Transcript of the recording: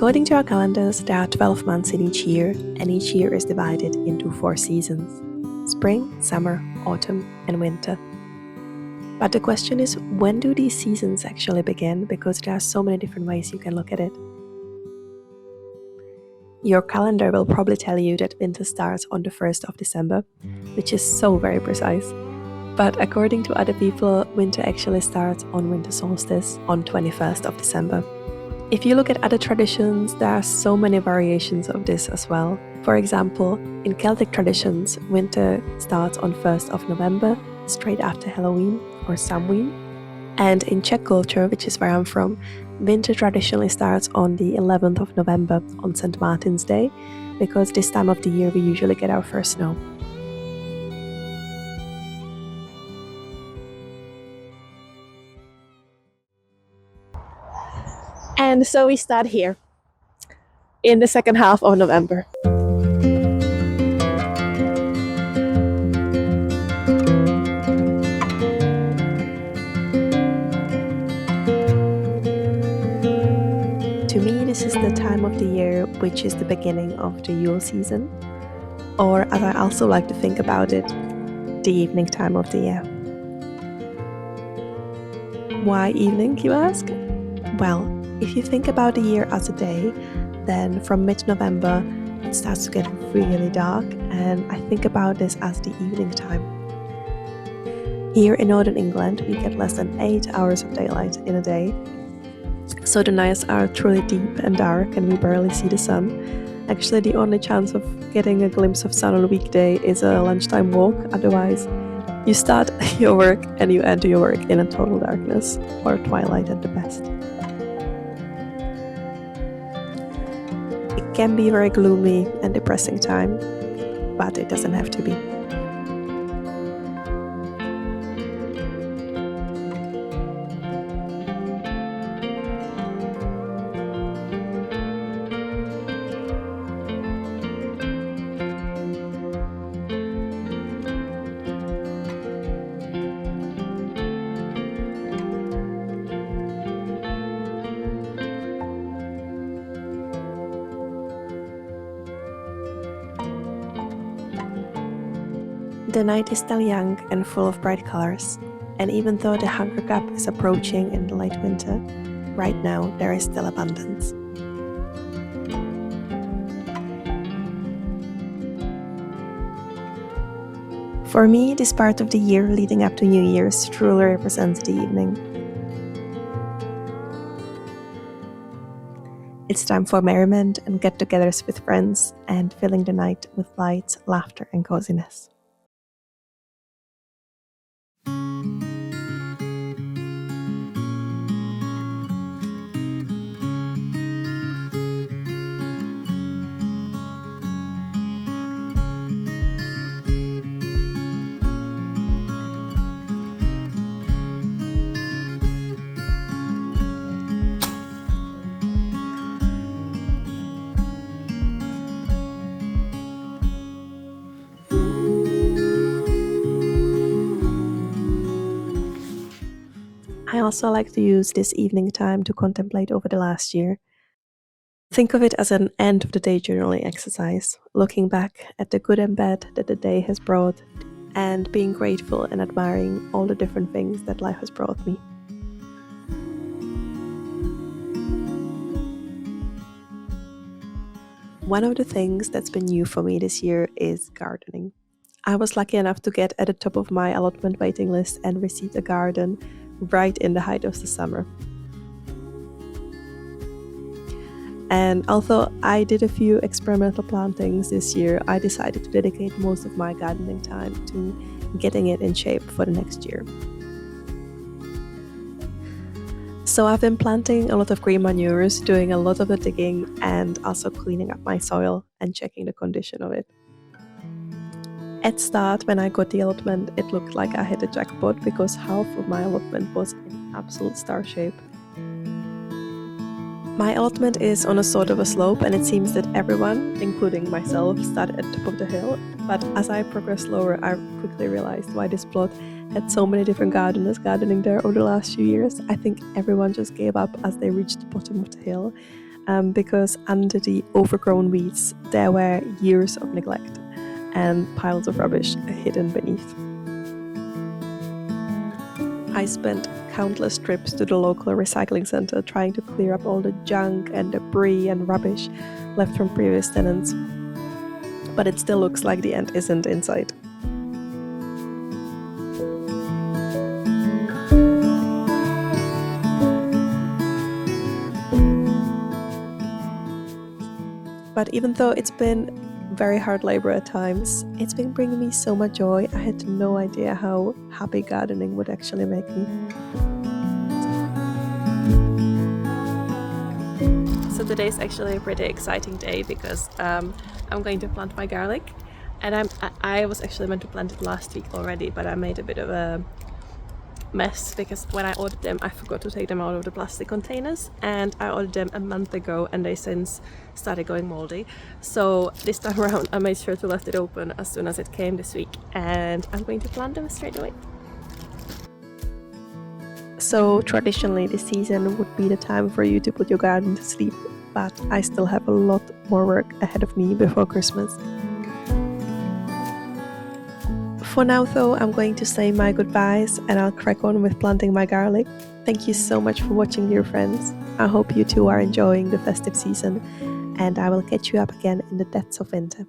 According to our calendars, there are 12 months in each year, and each year is divided into 4 seasons: spring, summer, autumn, and winter. But the question is, when do these seasons actually begin? Because there are so many different ways you can look at it. Your calendar will probably tell you that winter starts on the 1st of December, which is so very precise. But according to other people, winter actually starts on winter solstice on 21st of December. If you look at other traditions, there are so many variations of this as well. For example, in Celtic traditions, winter starts on 1st of November, straight after Halloween or Samhain. And in Czech culture, which is where I'm from, winter traditionally starts on the 11th of November on St. Martin's Day, because this time of the year we usually get our first snow. And so we start here in the second half of November. To me, this is the time of the year which is the beginning of the Yule season, or as I also like to think about it, the evening time of the year. Why evening, you ask? Well, if you think about the year as a day, then from mid-November it starts to get really dark, and I think about this as the evening time. Here in Northern England, we get less than 8 hours of daylight in a day, so the nights are truly deep and dark and we barely see the sun. Actually, the only chance of getting a glimpse of sun on a weekday is a lunchtime walk, otherwise you start your work and you end your work in a total darkness, or twilight at the best. It can be a very gloomy and depressing time, but it doesn't have to be. The night is still young and full of bright colors, and even though the Hunger Cup is approaching in the late winter, right now there is still abundance. For me, this part of the year leading up to New Year's truly represents the evening. It's time for merriment and get-togethers with friends, and filling the night with lights, laughter, and coziness. I also like to use this evening time to contemplate over the last year. Think of it as an end of the day journaling exercise, looking back at the good and bad that the day has brought, and being grateful and admiring all the different things that life has brought me. One of the things that's been new for me this year is gardening. I was lucky enough to get at the top of my allotment waiting list and receive a garden right in the height of the summer. And although I did a few experimental plantings this year, I decided to dedicate most of my gardening time to getting it in shape for the next year. So I've been planting a lot of green manures, doing a lot of the digging, and also cleaning up my soil and checking the condition of it. At start, when I got the allotment, it looked like I hit a jackpot because half of my allotment was in absolute star shape. My allotment is on a sort of a slope, and it seems that everyone, including myself, started at the top of the hill. But as I progressed lower, I quickly realized why this plot had so many different gardeners gardening there over the last few years. I think everyone just gave up as they reached the bottom of the hill. because under the overgrown weeds there were years of neglect and piles of rubbish hidden beneath. I spent countless trips to the local recycling center trying to clear up all the junk and debris and rubbish left from previous tenants, but it still looks like the end isn't in sight. But even though it's been very hard labor at times, it's been bringing me so much joy. I had no idea how happy gardening would actually make me. So today is actually a pretty exciting day because I'm going to plant my garlic, and I was actually meant to plant it last week already, but I made a bit of a mess because when I ordered them I forgot to take them out of the plastic containers, and I ordered them a month ago and they since started going moldy. So this time around I made sure to left it open as soon as it came this week, and I'm going to plant them straight away. So traditionally this season would be the time for you to put your garden to sleep, but I still have a lot more work ahead of me before Christmas. For now though, I'm going to say my goodbyes and I'll crack on with planting my garlic. Thank you so much for watching, dear friends. I hope you too are enjoying the festive season, and I will catch you up again in the depths of winter.